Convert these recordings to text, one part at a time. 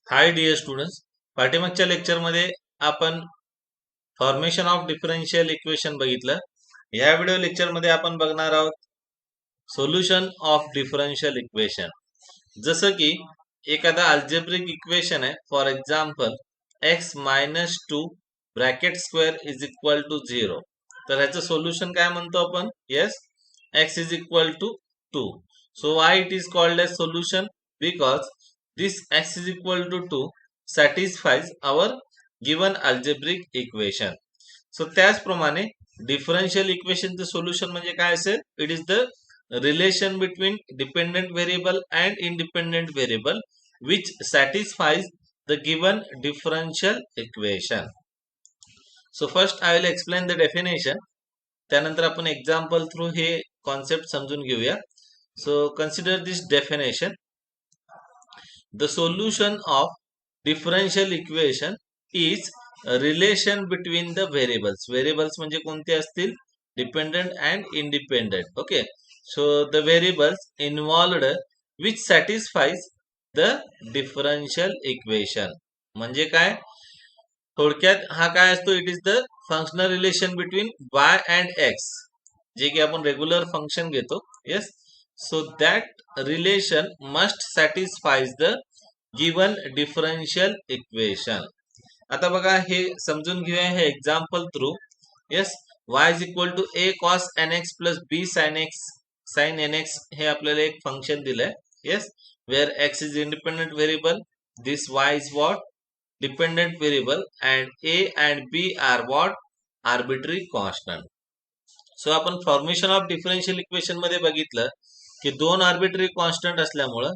Hi dear students. पाठीमागच्या लेक्चरमध्ये आपण फॉर्मेशन ऑफ डिफरन्शियल इक्वेशन बघितलं. या व्हिडिओ लेक्चरमध्ये आपण बघणार आहोत सोल्युशन ऑफ डिफरन्शियल इक्वेशन. जसं की एखादा अल्जेब्रिक इक्वेशन आहे, for example X minus two bracket square is equal to 0. तर ह्याचं सोल्युशन काय म्हणतो आपण? Yes, X is equal to 2. So why it is called as solution? Because this x is equal to 2 satisfies our given algebraic equation. So त्याचप्रमाणे differential इक्वेशनचं solution म्हणजे काय असेल? It is the relation between dependent variable and independent variable which satisfies the given differential equation. So first I will explain the definition. त्यानंतर आपण example through हे concept समजून घेऊया. So consider this definition. The solution of differential equation is a relation between the variables. Variables म्हणजे कोणते असतील? Dependent and independent. Okay. So the variables involved which satisfies the differential equation. म्हणजे काय? थोडक्यात हा काय असतो? It is the functional relation between y and x, जे की आपण रेग्युलर फंक्शन घेतो. Yes. So that relation must satisfies the given differential equation. आता बघा हे समजून घेऊया हे example through. Yes, y is equal to a cos nx plus b sin nx हे आपल्याला एक फंक्शन दिलंय. Yes, where x is independent variable, this y is what? Dependent variable, and a and b are what? Arbitrary constant. So आपण formation of differential equation मध्ये बघितलं की दोन arbitrary constant असल्यामुळं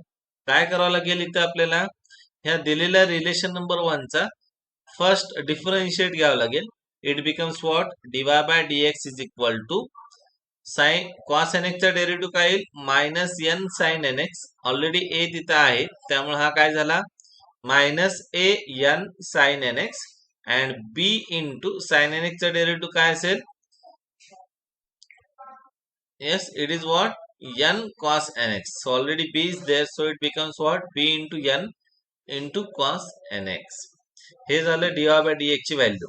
काय करावं लागेल? इथं आपल्याला ह्या दिलेल्या रिलेशन नंबर 1 चा फर्स्ट डिफरन्शिएट घ्यावं लागेल. It becomes what? dy by dx is equal to sine cos nx चा डेरिव्हेटिव्ह काय येईल? Minus n sine nx. Already a तिथं आहे त्यामुळे हा काय झाला? Minus a n sine nx and b into sine nx चा डेरिव्हेटिव्ह काय असेल? Yes, it is what? N cos nx. So already b is there, so it becomes what? b into n into cos nx. हे झालं dy by dx ची value.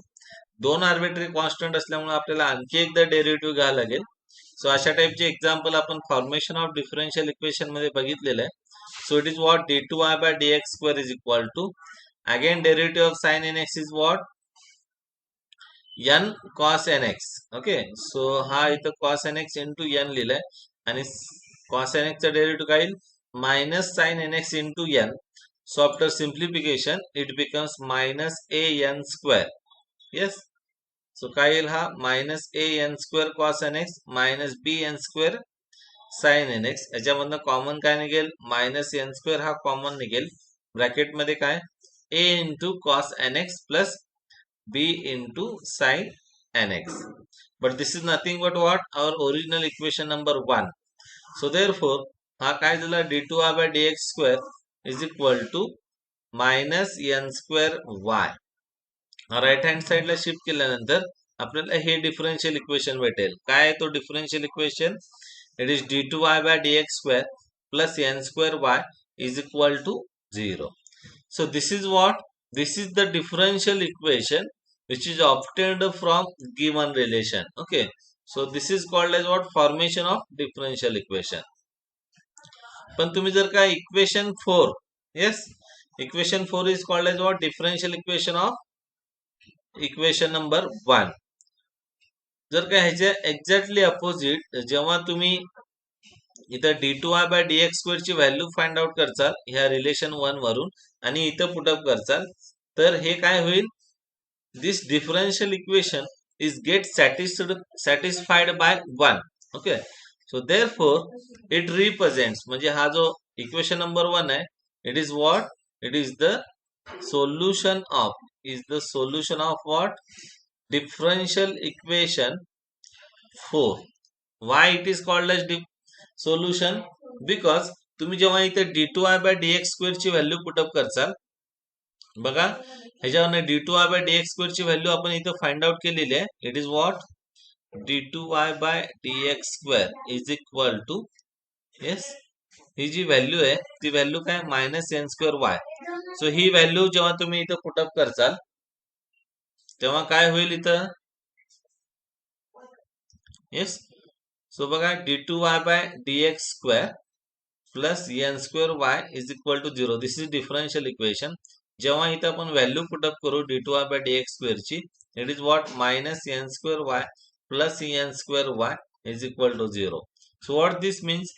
दोन arbitrary constant असल्यामुळे आपल्याला आणखी एकदा डेरिव्हेटिव्ह घ्यावं लागेल. सो अशा टाइपचे एक्झाम्पल आपण फॉर्मेशन ऑफ डिफरन्शियल इक्वेशन मध्ये बघितलेलं आहे. So it is what? d2y by dx square is equal to, again derivative of sine nx is what? n cos nx. Okay, so हा इथं cos nx इंटू n लिहिलाय आणि cos nx चा derivative काय येईल? Minus sine nx into n. So after simplification it becomes minus a n square. Yes, so काय येईल? हा minus a n square cos nx minus b n square sine nx. याच्यामधनं common काय निघेल? Minus n square हा common निघेल. Bracket मध्ये काय? a into cos nx plus b into sin nx. But this is nothing but what? Our original equation number 1. So therefore हा काय झाला? d2y by dx square is equal to minus n square y. Right hand साइडला shift केल्यानंतर आपल्याला हे differential equation भेटेल. काय आहे तो differential equation? It is d2y by dx square plus n square y is equal to 0. So this is what? This is the differential equation which is obtained from given relation. Okay, so this is called as what? Formation of differential equation. पण तुम्ही जर का equation 4, yes, equation 4 is called as what? Differential equation of equation number 1. जर का ह्याच्या exactly opposite जेव्हा तुम्ही इथं d2y बाय dx स्क्वेअर ची व्हॅल्यू फाइंड आउट करचाल ह्या रिलेशन 1 वरून आणि इथं पुटअप करचाल, तर हे काय होईल? This differential equation is get satisfied by 1. Okay, so therefore it represents, म्हणजे हा जो इक्वेशन नंबर 1 आहे, it is what? It is the solution of what? Differential equation 4. Why it is called as solution? Because तुम्ही जेव्हा इथे d2y by dx square ची value put up करचाल, बघा ह्याच्यावर d2y बाय dx स्क्वेअर ची व्हॅल्यू आपण इथं फाइंड आउट केलेली आहे. It is what? d2y by dx square is equal to, yes, ही जी व्हॅल्यू आहे ती व्हॅल्यू काय minus N square Y. So ही व्हॅल्यू जेव्हा तुम्ही इथं पुटअप करचाल तेव्हा काय होईल इथं. येस. सो बघा d2y by dx square plus N square Y is equal to 0. This is differential equation. जेव्हा इथं आपण व्हॅल्यू पुटअप करू d2y बाय dx स्क्वेअरची, it is what minus N square Y plus N square Y is equal to 0. So what this means?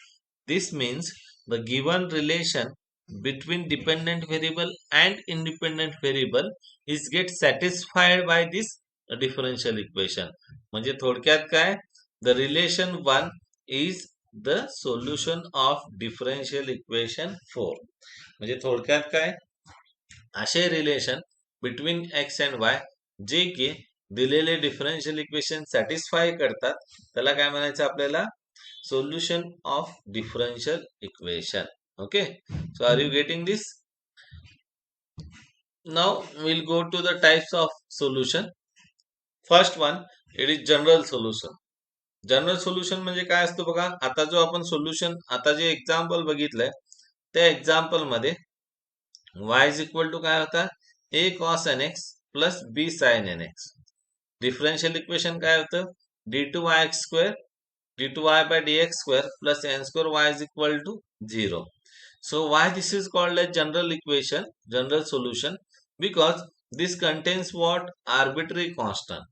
This means the given relation between dependent variable and independent variable is get satisfied by this differential equation. म्हणजे थोडक्यात काय, the relation 1 is the solution of differential equation 4. म्हणजे थोडक्यात काय, असे relation between x and y जे की दिलेले डिफरन्शियल इक्वेशन सॅटिस्फाय करतात त्याला काय म्हणायचं आपल्याला, solution of differential equation. Okay, so are you getting this? Now we'll go to the types of solution. First one, it is general solution. General solution म्हणजे काय असतं बघा, आता जो आपण सोल्युशन आता जे एक्झाम्पल बघितलंय त्या एक्झाम्पल मध्ये y इज इक्वल टू काय होता, a cos nx plus b sin nx. Differential equation काय होतं, d2y square d2y by dx square plus n square y is equal to 0. So why this is called a general equation, general solution? Because this contains what, arbitrary constant.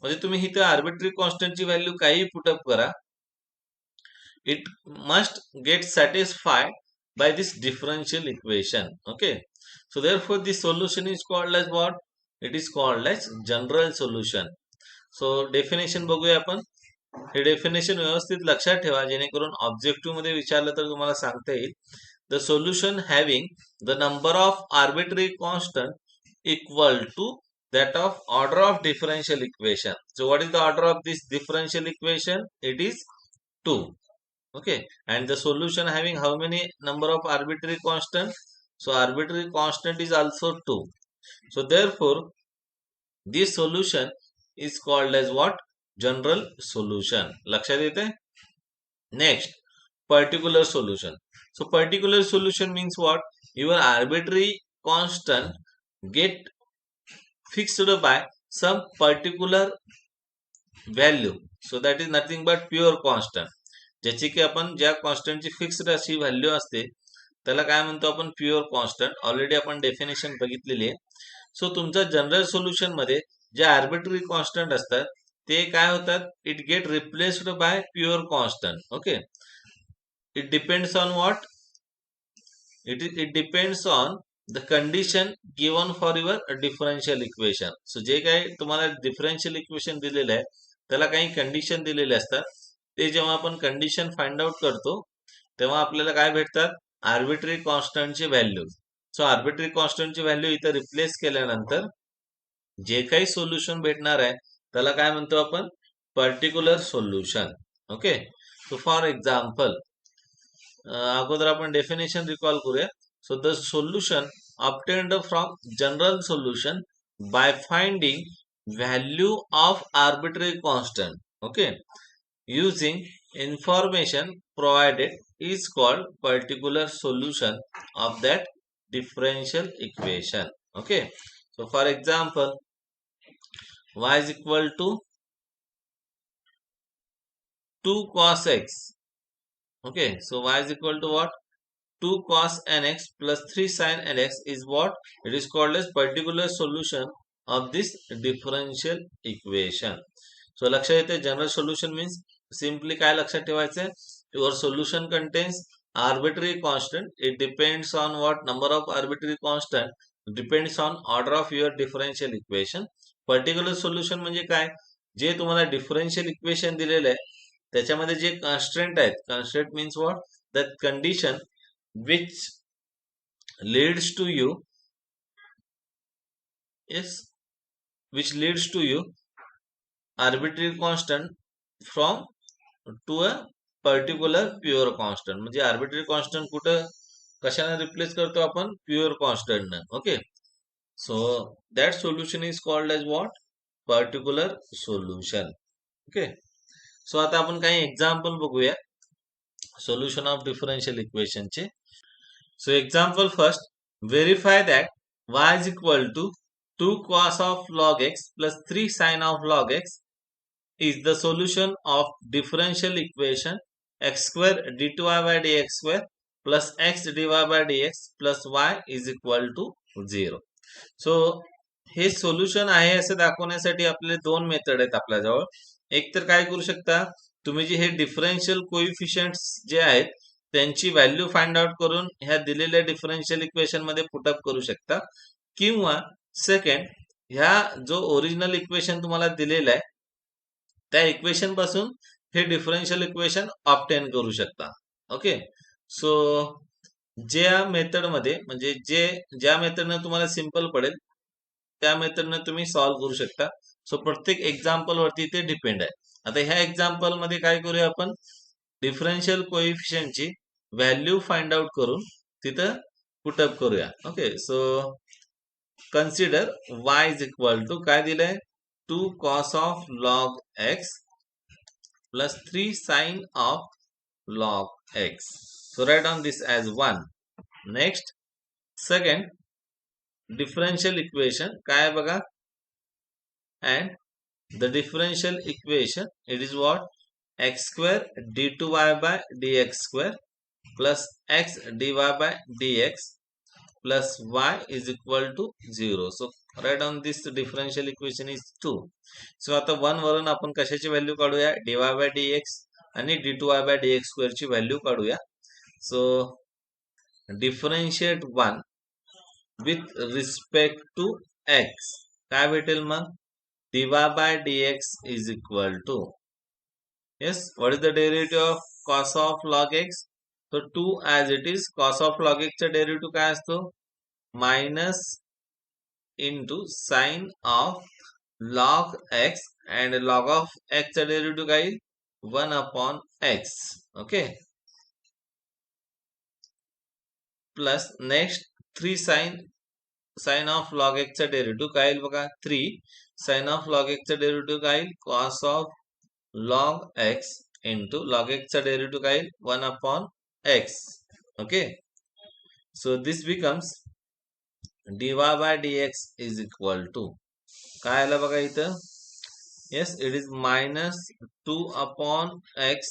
म्हणजे तुम्ही इथे arbitrary कॉन्स्टंटची value काही put up करा, it must get satisfied by this differential equation. Okay, so therefore this solution is called as what, it is called as general solution. So definition बघूया आपण. हे definition व्यवस्थित लक्षात ठेवा जेणेकरून ऑब्जेक्टिव्ह मध्ये विचारलं तर तुम्हाला सांगता येईल. The solution having the number of arbitrary constant equal to that of order of differential equation. So what is the order of this differential equation? It is 2. Okay, and the solution having how many number of arbitrary constant? So arbitrary constant is also 2. So therefore this solution is called as what, general solution. लक्षात येते. Next, particular solution. So particular solution means what, your arbitrary constant get fixed by some particular value. So that is nothing but pure constant. ज्याची की आपण ज्या कॉन्स्टंटची fixed अशी value असते त्याला काय म्हणतो आपण, प्युअर कॉन्स्टंट. ऑलरेडी आपण डेफिनेशन बघितलेली आहे. सो तुमच्या जनरल सोल्युशन मध्ये जे आर्बिट्ररी कॉन्स्टंट असतात ते काय होतात, it get replaced by pure constant. Okay, it depends on what, it depends on the condition given for your differential equation. So जे काही तुम्हाला डिफरन्शियल इक्वेशन दिलेलं आहे त्याला काही कंडिशन दिलेले असतात. ते जेव्हा आपण कंडिशन फाइंड आउट करतो तेव्हा आपल्याला काय भेटतात, आर्बिट्ररी कॉन्स्टंटची व्हॅल्यू. सो आर्बिट्ररी कॉन्स्टंटची व्हॅल्यू इथं रिप्लेस केल्यानंतर जे काही सोल्युशन भेटणार आहे त्याला काय म्हणतो आपण, particular solution. Okay, so for example अगोदर आपण डेफिनेशन रिकॉल करूया. So the solution obtained from general solution by finding value of arbitrary constant, okay, using information provided is called particular solution of that differential equation. Okay, so for example y is equal to 2 cos x. Okay, so y is equal to what, 2 cos nx plus 3 sin nx is what, it is called as particular solution of this differential equation. So लक्षात येते, general solution means simply काय लक्षात ठेवायचं, your solution contains arbitrary constant, it depends on what, number of arbitrary constant depends on order of your differential equation. Particular solution म्हणजे काय, जे तुम्हाला differential equation दिलेलं आहे त्याच्यामध्ये जे कॉन्स्टंट आहेत, constant means what, that condition which leads to you, yes, which leads to you arbitrary constant from to a particular pure constant. म्हणजे arbitrary constant कुठं कशाने रिप्लेस करतो आपण, प्युअर कॉन्स्टंट ने. Okay, so that solution is called as what, particular solution. Okay, so आता आपण काही example बघूया. solution of differential equation चे. So example first, verify that y is equal to 2 cos of log x plus 3 sin of log x is the solution of differential equation x square d2y by dx square plus x dy by dx plus y is equal to 0. So हे solution आहे असं दाखवण्यासाठी आपले दोन method आहेत आपल्याजवळ. एक तर काय करू शकता तुम्ही, जे हे डिफरन्शियल कोइफिशियंट्स जे आहेत त्यांची व्हॅल्यू फाइंड आउट करून ह्या दिलेल्या डिफरन्शियल इक्वेशन मध्ये पुटअप करू शकता, किंवा सेकंड, ह्या जो ओरिजिनल इक्वेशन तुम्हाला दिलेला आहे त्या इक्वेशन पासून हे डिफरन्शियल इक्वेशन ऑब्टेन करू शकता. ओके, सो ज्या मेथड मध्ये म्हणजे ज्या मेथडने तुम्हाला सिंपल पडेल त्या मेथडने तुम्ही सॉल्व्ह करू शकता. सो प्रत्येक एक्झाम्पल वरती ते डिपेंड आहे. आता ह्या एक्झाम्पल मध्ये काय करूया आपण, डिफरन्शियल कोइफिशियंटची व्हॅल्यू फाइंड आउट करून तिथं पुटअप करूया. Okay, so consider y is equal to काय दिलंय, 2 cos of log x plus 3 sin of log x. So write down this as 1. Next, second, differential equation काय आहे बघा, and the differential equation, it is what, x square d2y by dx square plus x dy by dx plus y is equal to 0. So write down this differential equation is 2. So आता 1 वरून आपण कशाची value काढूया, dy by dx आणि d2y by dx square ची value काढूया. So differentiate 1 with respect to x, काय भेटेल मग, dy by dx is equal to, yes, what is the derivative of cos of log x? So 2 as it is, cos of log x चा derivative काय असतो, minus into sine of log x, and log of x चा derivative काय येईल, 1 upon x. Okay, plus next 3 sine of log x चा derivative काय येईल बघा, 3 साइन ऑफ log x चा डेरिव्हेटिव्ह काय येईल, cos of log x into log x चा डेरिव्हेटिव्ह काय येईल, 1 upon x. Okay, so this becomes dy by dx is equal to काय आलं बघा इथं, yes, it is minus 2 upon x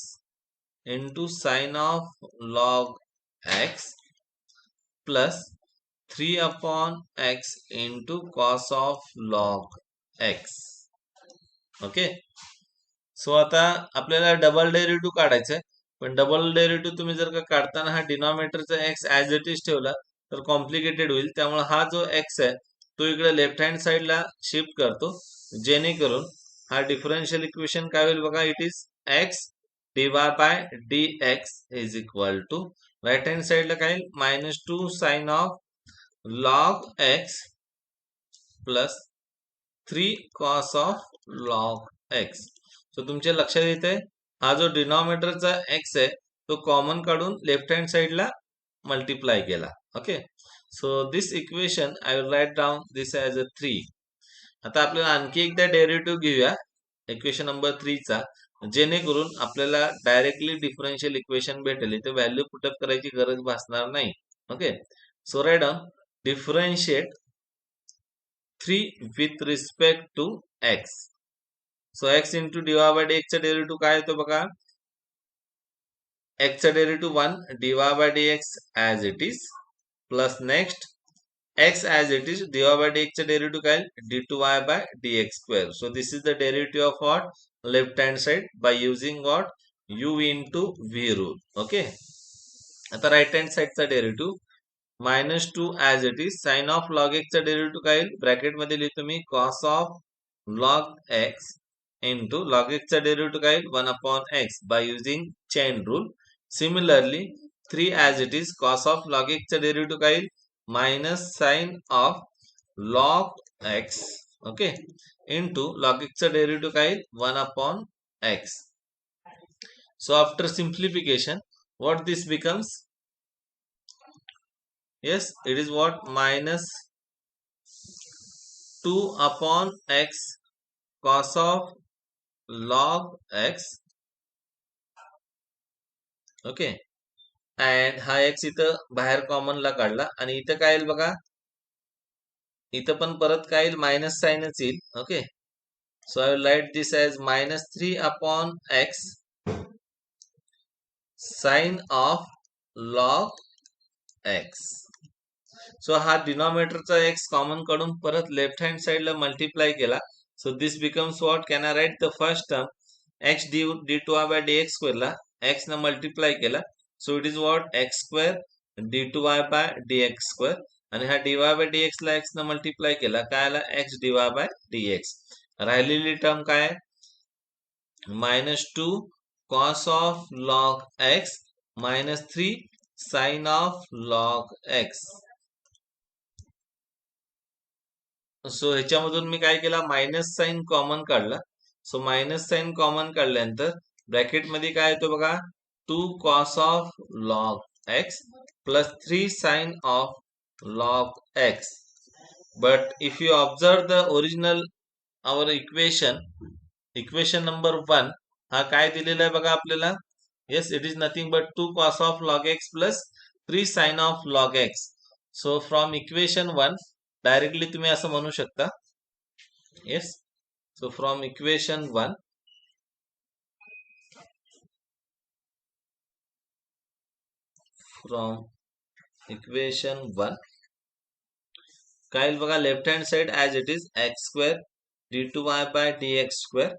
into sin of log x plus 3 upon x into cos of log x. Okay, so आता आपल्याला double derivative काढायचं आहे, पण double derivative तुम्ही जर का काढताना हा डिनॉमिनेटरचा x ऍज इट इज ठेवला तर कॉम्प्लिकेटेड होईल. त्यामुळे हा जो x आहे तो इकडे लेफ्ट हँड साइडला शिफ्ट करतो, जेणेकरून हा डिफरन्शियल इक्वेशन काय होईल बघा, it is x dy by dx is equal to, right hand साइडला काय येईल, -2 sine of log x plus 3 cos of log x. So तुमच्या लक्षात येते हा जो डिनॉमिनेटरचा x आहे तो कॉमन काढून लेफ्ट हँड साइडला मल्टिप्लाय केला. Okay, so this equation I will right down this as अ 3. आता आपल्याला आणखी एकदा डेरिव्हेटिव्ह घेऊया इक्वेशन नंबर 3 चा, जेणेकरून आपल्याला डायरेक्टली डिफरन्शियल इक्वेशन भेटेल, इथे व्हॅल्यू पुटअप करायची गरज भासणार नाही. Okay, so right down differentiate 3 with respect to x. So x into dy by dx चा डेरिव्हेटिव्ह काय येतो बघा, x चा derivative 1 dy by dx as it is plus next x as it is dy by dx चा derivative काय d2y by dx square. So this is the derivative of what, left hand side by using what, u into v rule. Okay, आता right hand साइडचा derivative -2 as it is sin of log x चा derivative काय येईल, bracket मध्ये लिहितो मी cos of log x into log x चा derivative काय येईल, 1 upon x by using chain rule. Similarly 3 as it is cos of log x चा डेरिव्हेटिव्ह काय येईल, minus sin of log x, okay, into log x चा derivative काय येईल, 1 upon x. So after simplification what this becomes, yes, it is what, minus 2 upon x cos of log x okay. And हा x इथं बाहेर कॉमनला काढला आणि इथं काय येईल बघा, इथं पण परत काय येईल, मायनस साईनच येईल. Okay. So I will write this as -3 upon X sine of log X. So हा डिनॉमिनेटरचा एक्स कॉमन काढून परत लेफ्ट हँड साइडला मल्टिप्लाय केला. So this becomes what, can I write the first term X D two Y by D X स्क्वेअरला X न multiply केला. So it is what, X square D two Y by D x square. आणि हा D Y by D x ला x न multiply केला, काय आला, x d Y by D x. राहिलेली टर्म काय आहे, -2 cos of log x -3 sin of log x. So ह्याच्यामधून मी काय केला, मायनस साइन कॉमन काढला. सो मायनस साइन कॉमन काढल्यानंतर ब्रॅकेट मध्ये काय येतो बघा, 2 cos of log x plus 3 sin of log x. But if you observe the original our equation number 1, हा काय दिलेला आहे बघा आपल्याला, yes, it is nothing but 2 cos of log x plus 3 sin of log x. So from equation 1 directly तुम्ही असं म्हणू शकता. येस. सो फ्रॉम इक्वेशन 1, काय बघा, left hand side as it is x square D two Y by D x square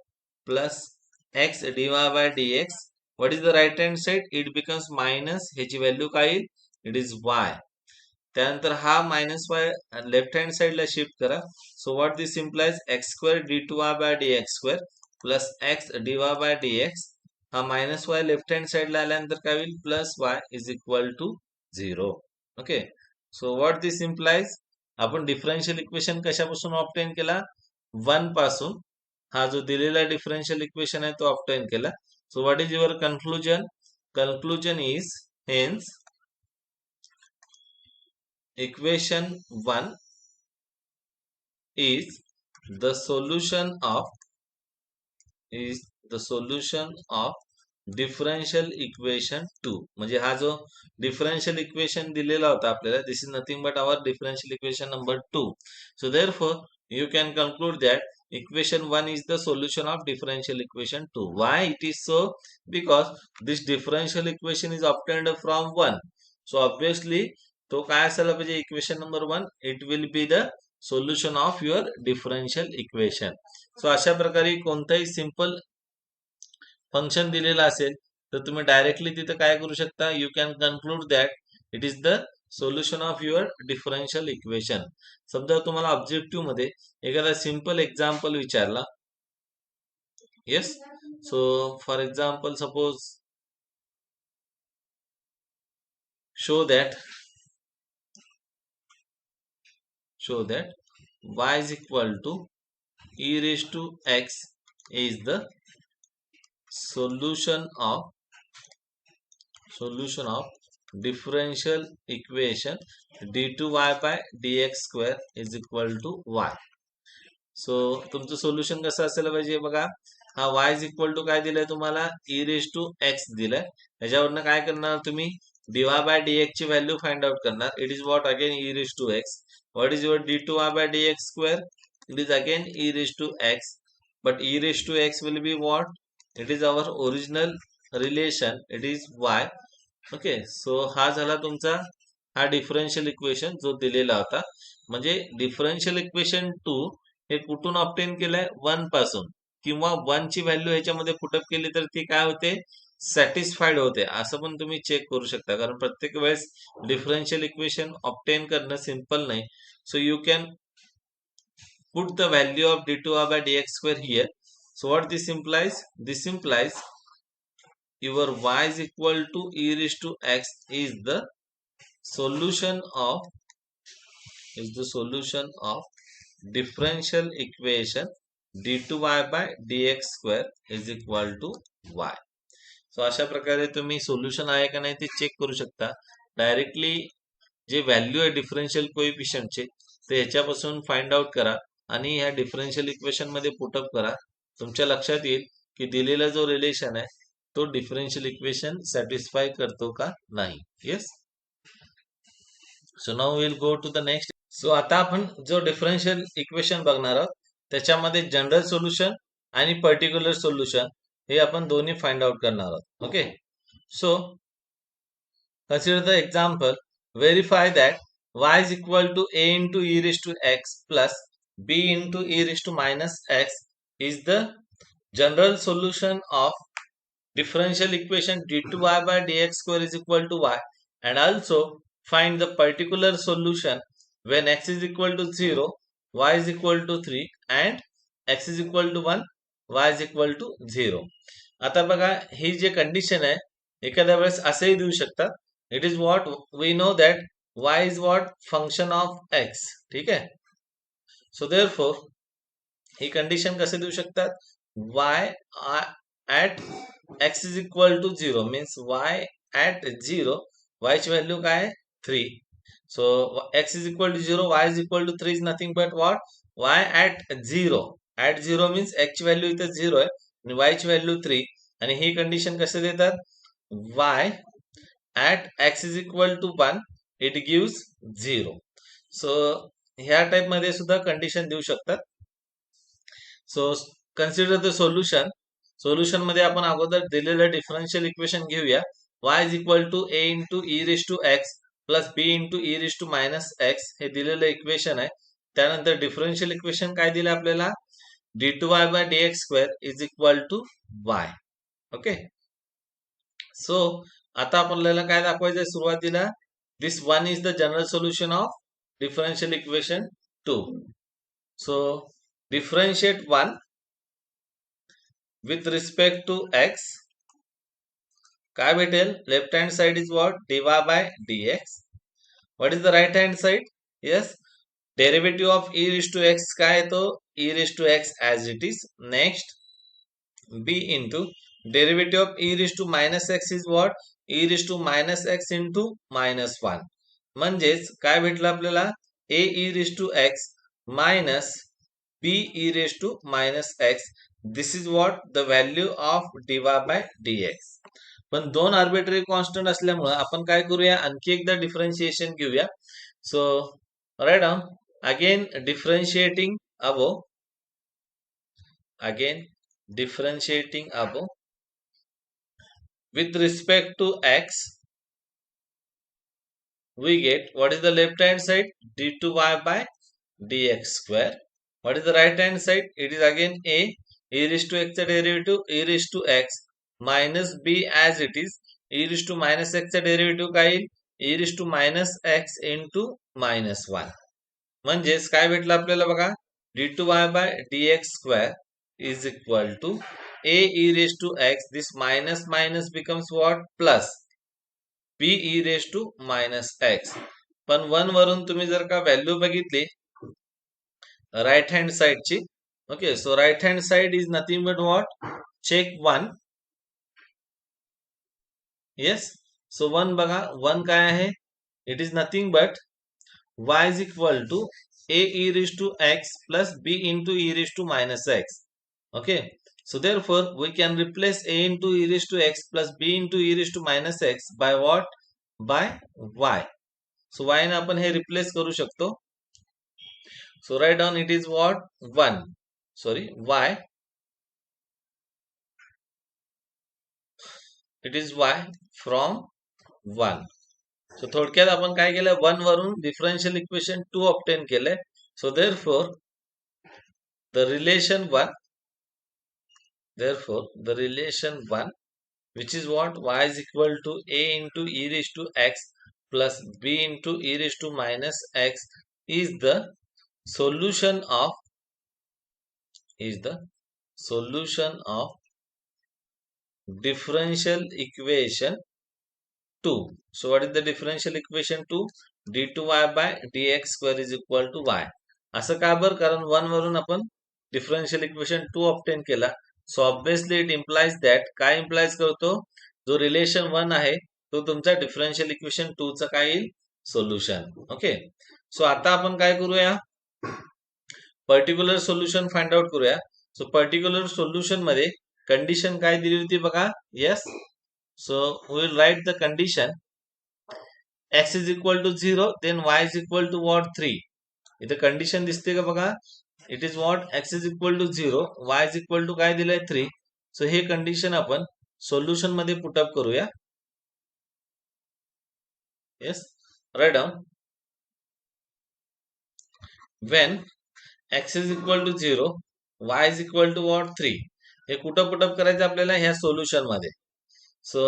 plus x d Y by D x. What is the right hand side, it becomes minus, ह्याची value काय येईल, it is y. त्यानंतर हा minus y left hand साइडला shift करा. So what this implies, x square D two Y by D x square plus x d Y by D x. हा minus y left hand साइडला आल्यानंतर काय होईल, plus y is equal to 0. Okay. So what this implies, आपण differential equation कशापासून obtain केला, 1 पासून. हा जो दिलेला डिफरन्शियल इक्वेशन आहे तो ऑब्टेन केला. So what is your conclusion, conclusion is hence equation 1 is the solution of differential equation 2. म्हणजे हा जो differential equation दिलेला होता आपल्याला, this is nothing but our differential equation number 2. So therefore you can conclude that equation 1 is the solution of differential equation 2. Why it is so, because this differential equation is obtained from 1. So obviously तो काय असायला पाहिजे, equation number 1, it will be the solution of your differential equation. So अशा प्रकारे कोणताही simple function दिलेला असेल तर तुम्ही डायरेक्टली तिथे काय करू शकता, you can conclude that it is the solution of your differential equation. समजा तुम्हाला ऑब्जेक्टिव्ह मध्ये एखादा सिंपल एक्झाम्पल विचारला, yes, so for example suppose show that y is equal to e raised to x is the solution of differential equation d2y by dx square is equal to y. So तुमचं solution कसं असायला पाहिजे बघा, हा y is equal to काय दिलंय तुम्हाला, e raise to x दिलंय. त्याच्यावरनं काय करणार तुम्ही, dy बाय dx ची व्हॅल्यू फाइंड आउट करणार. It is what, again e raise to x. What is your d2y by dx square, it is again e raise to x. But e raise to x will be what, it is our original relation, it is y. Okay. So हा झाला तुमचा हा differential equation जो दिलेला होता. म्हणजे differential equation 2 हे कुठून ऑब्टेन केलंय, 1 पासून, किंवा 1 ची व्हॅल्यू ह्याच्यामध्ये पुटअप केली तर ती काय होते, सॅटिस्फाईड होते. असं पण तुम्ही चेक करू शकता, कारण प्रत्येक वेळेस डिफरन्शियल इक्वेशन ऑब्टेन करणं सिंपल नाही. So you can put the value of d2y by dx square here. So what this implies, your y is equal to e raised to x is the solution of differential equation d2y by dx square is equal to y. So अशा प्रकारे तुम्ही solution आहे का नाही ते check करू शकता. Directly जे व्हॅल्यू आहे डिफरन्शियल कोइफिशियंटचे ते ह्याच्यापासून फाइंड आउट करा आणि ह्या डिफरन्शियल इक्वेशन मध्ये पुटअप करा. तुमच्या लक्षात येईल की दिलेला जो रिलेशन आहे तो डिफरन्शियल इक्वेशन सॅटिस्फाय करतो का नाही. Yes. So now will go to the next. So आता आपण जो डिफरन्शियल इक्वेशन बघणार आहोत त्याच्यामध्ये जनरल सोल्युशन आणि पर्टिक्युलर सोल्युशन हे आपण दोन्ही फाइंड आउट करणार आहोत. Okay. So consider the example. Verify that y is equal to a into e raised to x plus b into e raised to minus x is the general solution of differential equation d2y by dx square is equal to y, and also find the particular solution when x is equal to 0, y is equal to 3 and x is equal to 1, y is equal to 0. आता बघा ही जे condition आहे एखाद्या वेळेस असेही देऊ शकतात. It is what we know that y is what function of x. ठीक आहे. सो देअरफॉर ही कंडिशन कसे देऊ शकतात. y at x is equal to 0 means y at 0 y ची व्हॅल्यू काय 3. So x is equal to 0, y is equal to 3 is nothing but what? Y at 0. At 0 means x ची value इथे 0 आहे आणि y ची value 3. आणि ही condition कसे देतात. y at x is equal to 1 it gives 0. So ह्या type मध्ये सुद्धा कंडिशन देऊ शकतात. So consider the solution. Solution मध्ये आपण अगोदर दिलेलं डिफरन्शियल इक्वेशन घेऊया. y is equal to a into e raised to x plus b into e raised to minus x हे दिलेलं इक्वेशन आहे. त्यानंतर डिफरन्शियल इक्वेशन काय दिलं आपल्याला. d2y by dx square is equal to y. Okay. So आता आपल्याला काय दाखवायचं सुरुवातीला. This one is the general solution of differential equation 2. So differentiate 1 with respect to x. काय भेटेल. Left hand side is what dy by dx. What is the right hand side. Yes. Derivative of e raised to x काय येतो. e raised to x as it is. Next b into derivative of e raised to minus x is what. e raised to minus x into minus 1. म्हणजेच काय भेटलं आपल्याला. a e raised to x minus b e raised to minus x. This is what the value of dy by dx. पण दोन arbitrary constant असल्यामुळे आपण काय करूया आणखी एकदा डिफरन्शिएशन घेऊया. So write down again differentiating above. Again differentiating above with respect to x we get what is the left hand side d2y by dx square. What is the right hand side. It is again a e raised to x derivative e raised to x minus b as it is. e raised to minus x derivative काय येईल. e raised to minus x into minus 1. म्हणजेच काय भेटलं आपल्याला बघा. d2y by dx square is equal to a e raised to x. This minus minus becomes what. Plus b e raised to minus x. पण 1 वरून तुम्ही जर का व्हॅल्यू बघितली राइट हँड साइडची. Okay. So right hand side is nothing but what. Check 1. Yes. So 1 बघा 1 काय आहे. It is nothing but y is equal to a e raised to x plus b into e raised to minus x. Okay. So therefore we can replace a into e raised to x plus b into e raised to minus x by what. By y. So y ने आपण हे replace करू शकतो. So write down it is what 1. Sorry y. It is y from 1. So थोडक्यात आपण काय केलं 1 वरून डिफरन्शियल इक्वेशन 2 ऑब्टेन केले. So therefore the relation 1. Therefore the relation 1 which is what y is equal to a into e raised to x plus b into e raised to minus x is the solution of differential equation 2. So what is the differential equation 2. d2y by dx square is equal to y. असं का बरं. कारण 1 वरून आपण differential equation 2 obtain केला. So obviously it implies that. काय implies करतो. जो रिलेशन 1 आहे तो तुमचा डिफरन्शियल इक्वेशन 2 चा काय येईल सोल्युशन. ओके. सो आता आपण काय करूया पर्टिक्युलर सोल्युशन फाइंड आउट करूया. सो पर्टिक्युलर सोल्युशन मध्ये कंडिशन काय दिली होती बघा. Yes, so will write the condition. x is equal to 0, then y is equal to what 3. इथे कंडिशन दिसते का बघा. It is what x is equal to 0, y is equal to काय दिलंय 3. सो हे कंडिशन आपण सोल्युशन मध्ये put up करूया. Yes, right down. when x is equal to 0, y is equal to what 3. हे कुठं पुटअप करायचं आपल्याला ह्या सोल्युशन मध्ये. So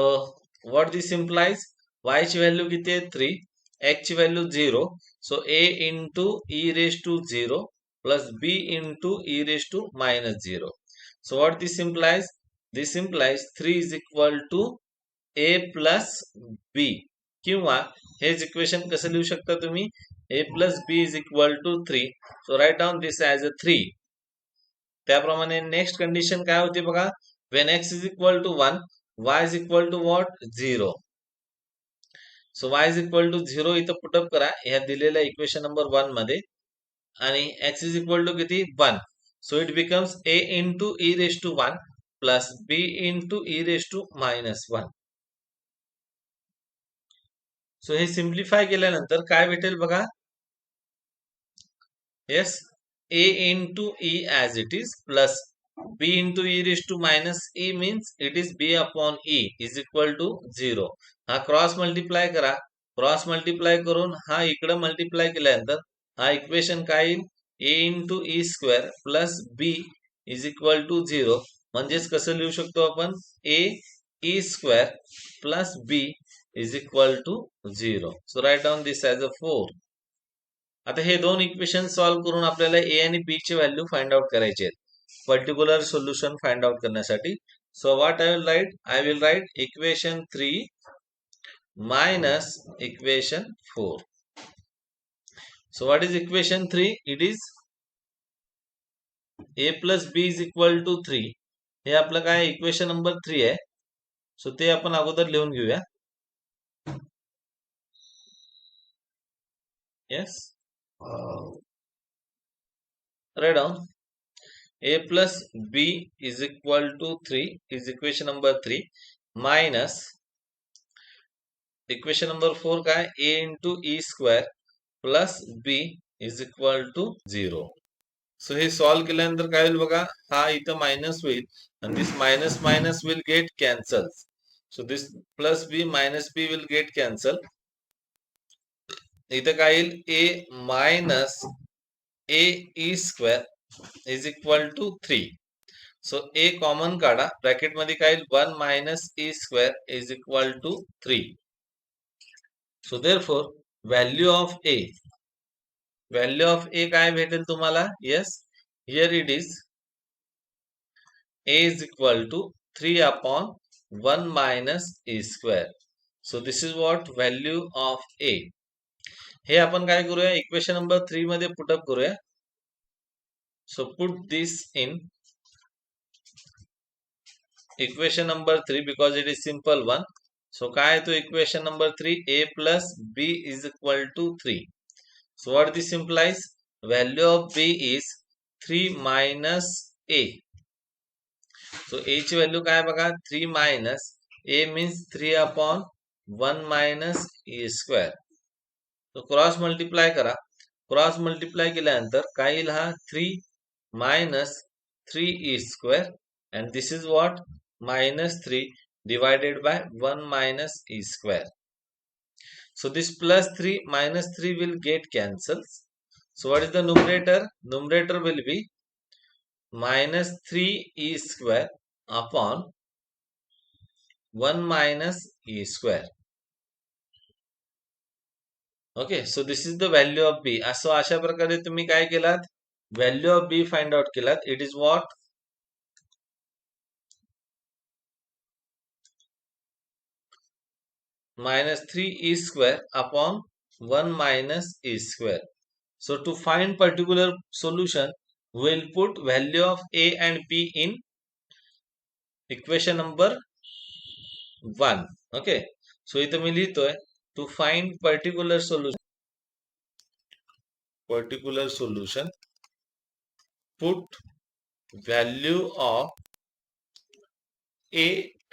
what this implies, y ची व्हॅल्यू किती आहे 3, x ची value 0. So a into e raise to 0 plus b into e raise to minus 0. So what this implies, this implies 3 is equal to a plus b. किंवा हेच equation कसं लिहू शकता तुम्ही, a plus b is equal to 3. So write down this as a 3. त्याप्रमाणे next condition काय होती बघा. when x is equal to 1, y is equal to what 0. so y is equal to 0 इथं पुटअप करा ह्या दिलेल्या इक्वेशन नंबर 1 मध्ये. आणि x is equal to किती 1. so it becomes a into e raised to 1 plus b into e raised to minus 1. So हे simplify केल्यानंतर काय भेटेल बघा. yes, a into e as it is plus b into e raised to minus e means it is b upon e is equal to 0. हा cross multiply करा. Cross multiply करून हा इकडे मल्टिप्लाय केल्यानंतर हा इक्वेशन काय येईल, a into e square plus b is equal to 0. म्हणजेच कसं लिहू शकतो आपण, a e square plus b is equal to 0. So right down this as a 4. आता हे दोन इक्वेशन सॉल्व्ह करून आपल्याला ए आणि बी ची व्हॅल्यू फाइंड आउट करायची आहेत पर्टिक्युलर सोल्युशन फाइंड आउट करण्यासाठी. So what I will write equation 3 minus equation 4. So what is equation 3, it is a plus b is equal to 3. हे आपलं काय इक्वेशन नंबर 3 आहे. सो ते आपण अगोदर लिहून घेऊया. Yes, right down. a plus b is equal to 3 is equation number 3 minus equation number 4 काय a into e square plus b is equal to 0. So हे सॉल्व केल्यानंतर काय होईल बघा, हा इथं मायनस होईल आणि this minus minus will get cancel. So this plus B minus B will get cancel. इथं काय येईल a minus a e square is equal to 3. So A common काढा, ब्रॅकेट मध्ये काय 1 minus e square is equal to 3. So therefore value of A, value of A काय भेटेल तुम्हाला. Yes, here it is a is equal to 3 upon 1 minus e square. So this is what value of A. हे आपण काय करूया, equation number 3 मध्ये put up करूया. So put this in equation number 3 because it is simple one. So काय तो equation number 3, a plus b is equal to 3. So what this implies, value of b is 3 minus a. So a ची value काय बघा 3 minus a means 3 upon 1 minus e square. So cross multiply करा. Cross multiply केल्यानंतर काय येईल, हा 3 minus 3 e square and this is what minus 3 divided by 1 minus e square. So this plus 3 minus 3 will get cancelled. So what is the numerator? Numerator will be minus 3 e square upon 1 minus e square. Okay, so this is the value of b. So अशा प्रकारे तुम्ही काय केलात, value of b find out केलात. It is what minus 3 e square upon 1 minus e square. So to find particular solution, we'll put value of a and b in equation number 1. Okay. So इथं मी लिहितोय to find particular solution, put value of A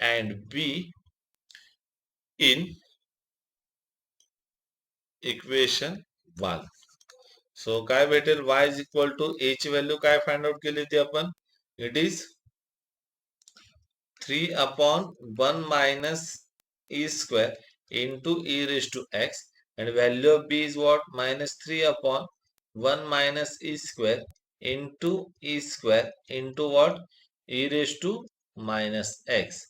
and B in equation 1. सो काय भेटेल, y is equal to a ची value काय find out केली होती आपण, it is 3/1 minus e square into e raised to x, and value of b is what, minus 3/1 minus e square into e square into what, e raised to minus x.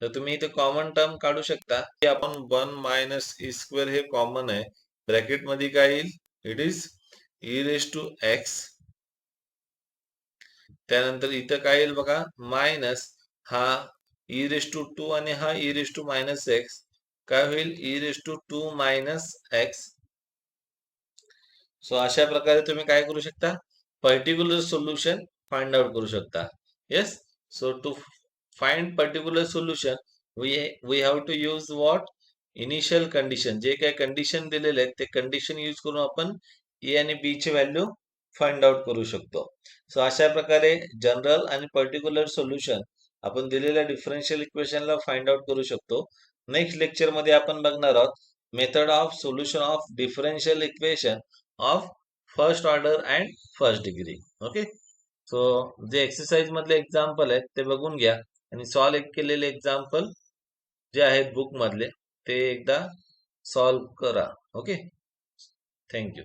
तर तुम्ही इथे common term काढू शकता की आपण 1 minus E square हे common आहे, bracket मध्ये काय येईल, it is e raised to x, त्यानंतर इथं काय येईल बघा, मायनस हा e रेस टू 2 आणि हा e raise to minus x, काय होईल, e raise to 2 minus x. So अशा प्रकारे तुम्ही काय करू शकता, पर्टिक्युलर सोल्युशन फाइंड आउट करू शकता. Yes, so to find particular solution we have to use what, initial condition. जे काही कंडिशन दिलेले आहेत ते कंडिशन यूज करून आपण ए आणि बी ची व्हॅल्यू फाइंड आउट करू शकतो. सो अशा प्रकारे जनरल आणि पर्टिक्युलर सोल्युशन आपण दिलेल्या डिफरन्शियल इक्वेशनला फाइंड आउट करू शकतो. नेक्स्ट लेक्चर मध्ये आपण बघणार आहोत method of solution of differential equation of first order and first degree. Okay, so जे एक्सरसाइज मधले एक्झाम्पल आहेत ते बघून घ्या आणि सॉल्व्ह केलेले एक्झाम्पल जे आहेत बुक मधले ते एकदा सॉल्व्ह करा. Okay, thank you.